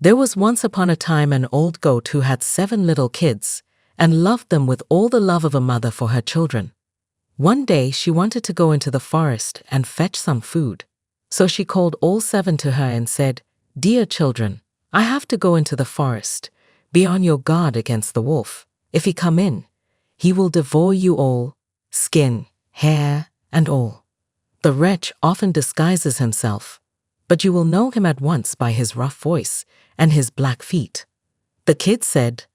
There was once upon a time an old goat who had 7 little kids and loved them with all the love of a mother for her children. One day she wanted to go into the forest and fetch some food. So she called all 7 to her and said, "Dear children, I have to go into the forest. Be on your guard against the wolf. If he come in, he will devour you all, skin, hair, and all. The wretch often disguises himself, but you will know him at once by his rough voice and his black feet." The kids said,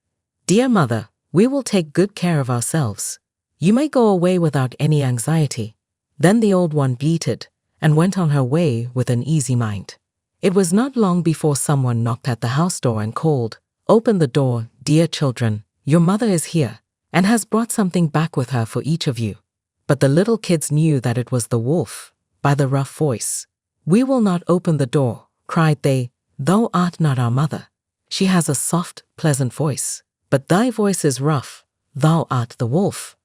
"Dear mother, we will take good care of ourselves. You may go away without any anxiety." Then the old one bleated and went on her way with an easy mind. It was not long before someone knocked at the house door and called, "Open the door, dear children. Your mother is here and has brought something back with her for each of you." But the little kids knew that it was the wolf by the rough voice. "We will not open the door," cried they. "Thou art not our mother. She has a soft, pleasant voice, but thy voice is rough. Thou art the wolf."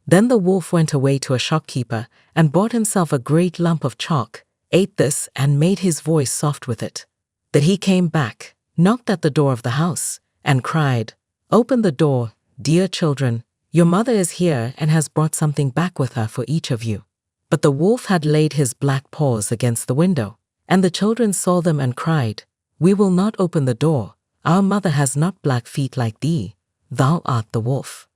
Then the wolf went away to a shopkeeper and bought himself a great lump of chalk, ate this and made his voice soft with it. Then he came back, knocked at the door of the house, and cried, "Open the door, dear children. Your mother is here and has brought something back with her for each of you." But the wolf had laid his black paws against the window, and the children saw them and cried, "We will not open the door. Our mother has not black feet like thee. Thou art the wolf."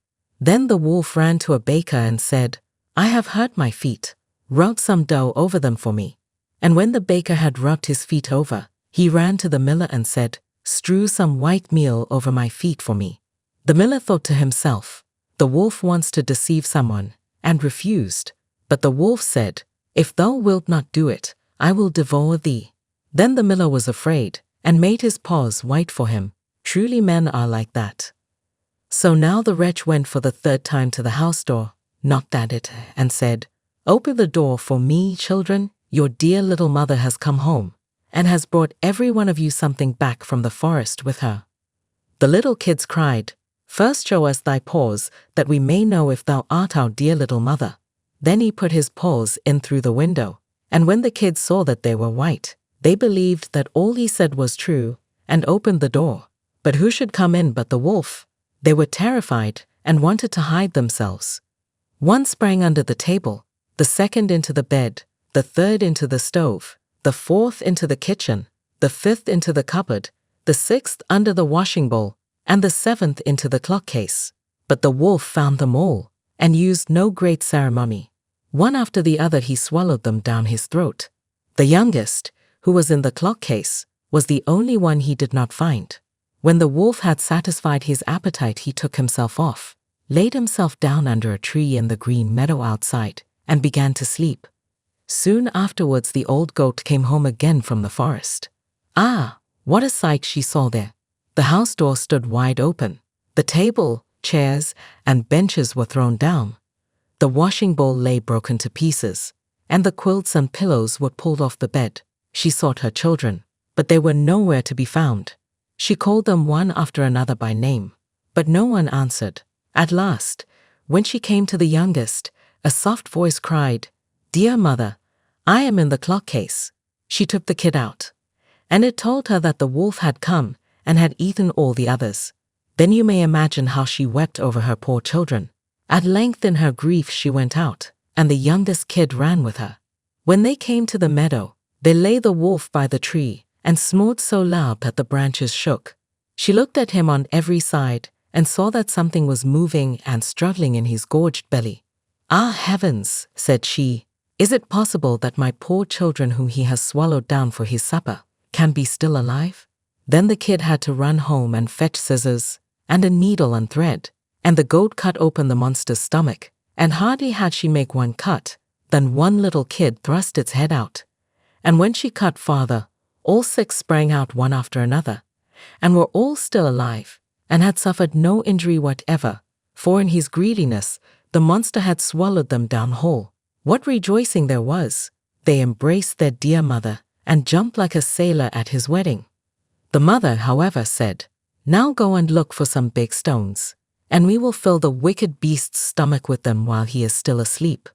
Then the wolf ran to a baker and said, "I have hurt my feet. Rub some dough over them for me." And when the baker had rubbed his feet over, he ran to the miller and said, "Strew some white meal over my feet for me." The miller thought to himself, "The wolf wants to deceive someone," and refused. But the wolf said, "If thou wilt not do it, I will devour thee." Then the miller was afraid and made his paws white for him. Truly men are like that. So now the wretch went for the 3rd time to the house door, knocked at it, and said, "Open the door for me, children. Your dear little mother has come home and has brought every one of you something back from the forest with her." The little kids cried, "First show us thy paws, that we may know if thou art our dear little mother." Then he put his paws in through the window, and when the kids saw that they were white, they believed that all he said was true and opened the door. But who should come in but the wolf? They were terrified and wanted to hide themselves. One sprang under the table, the 2nd into the bed, the 3rd into the stove, the 4th into the kitchen, the 5th into the cupboard, the 6th under the washing bowl, and the 7th into the clock case. But the wolf found them all and used no great ceremony. One after the other he swallowed them down his throat. The youngest, who was in the clock case, was the only one he did not find. When the wolf had satisfied his appetite, he took himself off, laid himself down under a tree in the green meadow outside, and began to sleep. Soon afterwards the old goat came home again from the forest. Ah, what a sight she saw there! The house door stood wide open. The table, chairs, and benches were thrown down. The washing bowl lay broken to pieces, and the quilts and pillows were pulled off the bed. She sought her children, but they were nowhere to be found. She called them one after another by name, but no one answered. At last, when she came to the youngest, a soft voice cried, "Dear mother, I am in the clock case." She took the kid out, and it told her that the wolf had come and had eaten all the others. Then you may imagine how she wept over her poor children. At length in her grief she went out, and the youngest kid ran with her. When they came to the meadow, they lay the wolf by the tree and smote so loud that the branches shook. She looked at him on every side and saw that something was moving and struggling in his gorged belly. "Ah, heavens," said she, "is it possible that my poor children whom he has swallowed down for his supper can be still alive?" Then the kid had to run home and fetch scissors and a needle and thread, and the goat cut open the monster's stomach, and hardly had she make one cut, than one little kid thrust its head out. And when she cut farther, all 6 sprang out one after another, and were all still alive, and had suffered no injury whatever, for in his greediness the monster had swallowed them down whole. What rejoicing there was! They embraced their dear mother, and jumped like a sailor at his wedding. The mother, however, said, "Now go and look for some big stones, and we will fill the wicked beast's stomach with them while he is still asleep."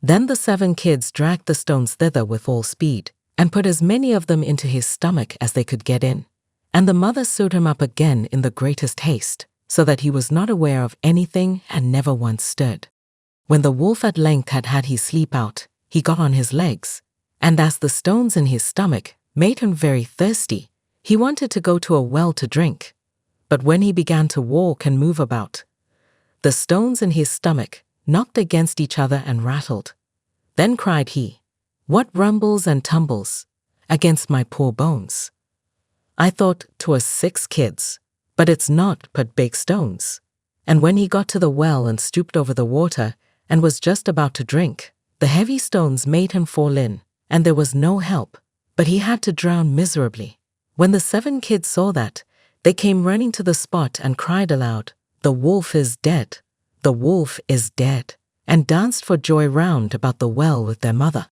Then the 7 kids dragged the stones thither with all speed, and put as many of them into his stomach as they could get in. And the mother sewed him up again in the greatest haste, so that he was not aware of anything and never once stirred. When the wolf at length had had his sleep out, he got on his legs, and as the stones in his stomach made him very thirsty, he wanted to go to a well to drink. But when he began to walk and move about, the stones in his stomach knocked against each other and rattled. Then cried he, "What rumbles and tumbles against my poor bones? I thought 'twas 6 kids, but it's not but big stones." And when he got to the well and stooped over the water and was just about to drink, the heavy stones made him fall in, and there was no help, but he had to drown miserably. When the 7 kids saw that, they came running to the spot and cried aloud, "The wolf is dead! The wolf is dead!" and danced for joy round about the well with their mother.